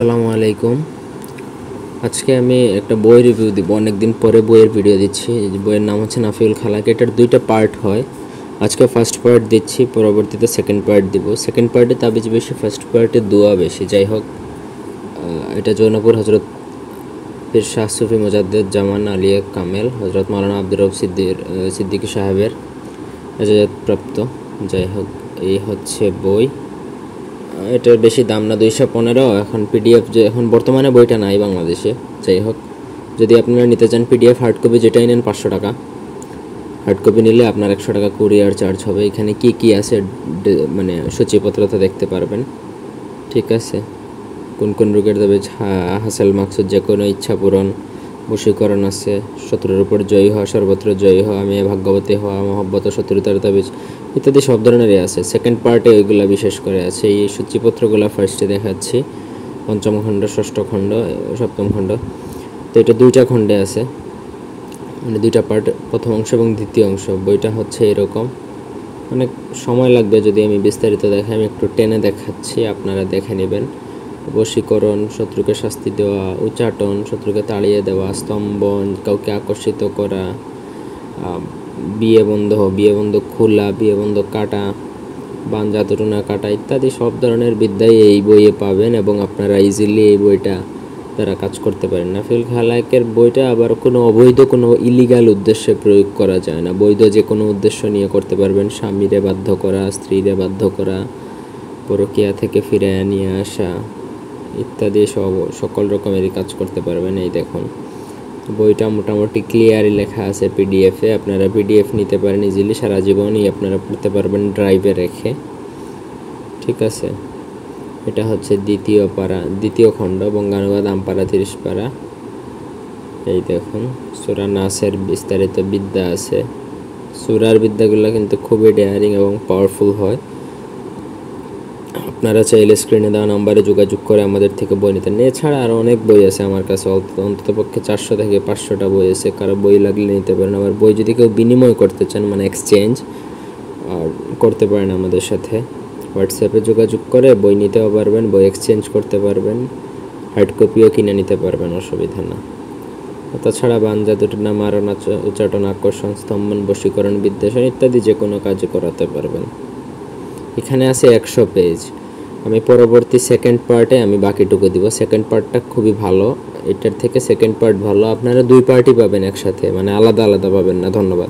আসসালামু আলাইকুম। আজকে আমি একটা বই রিভিউ দিব। অনেকদিন পরে বইয়ের ভিডিও দিচ্ছি। বইয়ের নাম হচ্ছে নাফিউল খালাক। এটার দুইটা পার্ট হয়। আজকে ফার্স্ট পার্ট দিচ্ছি, পরবর্তীতে সেকেন্ড পার্ট দিব। সেকেন্ড পার্টে তাবিজ বেশি, ফার্স্ট পার্টে দোয়া বেশি। যাই হোক, এটা জৌনপুর হজরত পীর শাহ সুফি মুজাদ্দেদ জামান আলিয়া কামেল হজরত মাওলানা আব্দুর রব সিদ্দিকী সাহেবের এজাজতপ্রাপ্ত। যাই হোক, এই হচ্ছে বই। এটার বেশি দাম না, 215। এখন পিডিএফ, যে এখন বর্তমানে বইটা নাই বাংলাদেশে। যাই হোক, যদি আপনারা নিতে চান পিডিএফ, হার্ড কপি যেটাই নেন 500 টাকা। হার্ড কপি নিলে আপনার 100 টাকা কুরিয়ার চার্জ হবে। এখানে কি কি আছে মানে সূচিপত্রটা দেখতে পারবেন। ঠিক আছে, কোন কোন রোগের তবে হাসেল মাকসুদ, যে কোনো ইচ্ছা পূরণ, বশীকরণ আছে, শত্রুর উপর জয়ী হওয়া, সর্বত্র জয়ী হওয়া, আমি ভাগ্যবতী হওয়া, মহব্বত, শত্রুতার তাবিজ ইত্যাদি সব ধরনেরই আছে। সেকেন্ড পার্টে ওইগুলা বিশেষ করে আছে। এই সূচিপত্রগুলো ফার্স্টে দেখাচ্ছি, পঞ্চম খণ্ড, ষষ্ঠ খণ্ড, সপ্তম খণ্ড। তো এটা দুইটা খণ্ডে আছে, মানে দুইটা পার্ট, প্রথম অংশ এবং দ্বিতীয় অংশ। বইটা হচ্ছে এরকম। অনেক সময় লাগবে যদি আমি বিস্তারিত দেখাই। আমি একটু টেনে দেখাচ্ছি, আপনারা দেখে নেবেন। বশীকরণ, শত্রুকে শাস্তি দেওয়া, উচ্চাটন, শত্রুকে তাড়িয়ে দেওয়া, স্তম্ভন, কাউকে আকর্ষিত করা, বিয়ে বন্ধ খোলা, বিয়ে বন্ধ কাটা, বান জাদুটনা কাটা ইত্যাদি সব ধরনের বিদ্যাই এই বইয়ে পাবেন এবং আপনারা ইজিলি এই বইটা দ্বারা কাজ করতে পারেন। নাফিউল খালাকের বইটা আবার কোনো অবৈধ, কোনো ইলিগাল উদ্দেশ্যে প্রয়োগ করা যায় না। বৈধ যে কোনো উদ্দেশ্য নিয়ে করতে পারবেন। স্বামীরে বাধ্য করা, স্ত্রীরে বাধ্য করা, পরকীয়া থেকে ফিরে নিয়ে আসা ইত্যাদি সকল রকমেরই কাজ করতে পারবেন। এই দেখুন, বইটা মোটামুটি ক্লিয়ারই লেখা আছে পিডিএফে। আপনারা পিডিএফ নিতে পারেন ইজিলি, সারা জীবনই আপনারা পড়তে পারবেন ড্রাইভে রেখে। ঠিক আছে, এটা হচ্ছে দ্বিতীয় খণ্ড, বঙ্গানুবাদ, আমপারা 30 পারা। এই দেখুন, সূরা নাসের বিস্তারিত বিদ্যা আছে। সূরার বিদ্যাগুলো কিন্তু খুবই ডেয়ারিং এবং পাওয়ারফুল হয়। আপনারা চাইলে স্ক্রিনে দেওয়া নম্বরে যোগাযোগ করে আমাদের থেকে বই নিতেন। এছাড়া আরও অনেক বই আছে আমার কাছে, অন্ততপক্ষে 400 থেকে 500টা বই আছে। কারো বই লাগলে নিতে পারেন। আবার বই যদি কেউ বিনিময় করতে চান, মানে এক্সচেঞ্জ করতে পারেন আমাদের সাথে। হোয়াটসঅ্যাপে যোগাযোগ করে বই নিতেও পারবেন, বই এক্সচেঞ্জ করতে পারবেন, হার্ড কপিও কিনে নিতে পারবেন, অসুবিধা না। তাছাড়া বান জাদুটনা, মারণ, উচ্চাটন, আকর্ষণ, স্তম্ভন, বশীকরণ, বিদ্বেষণ ইত্যাদি যে কোনো কাজে করাতে পারবেন। এখানে আছে 100 পেজ। আমি পরবর্তী সেকেন্ড পার্টে আমি বাকিটুকু দিব। সেকেন্ড পার্টটা খুবই ভালো, এটার থেকে সেকেন্ড পার্ট ভালো। আপনারা দুই পার্টই পাবেন একসাথে, মানে আলাদা আলাদা পাবেন না। ধন্যবাদ।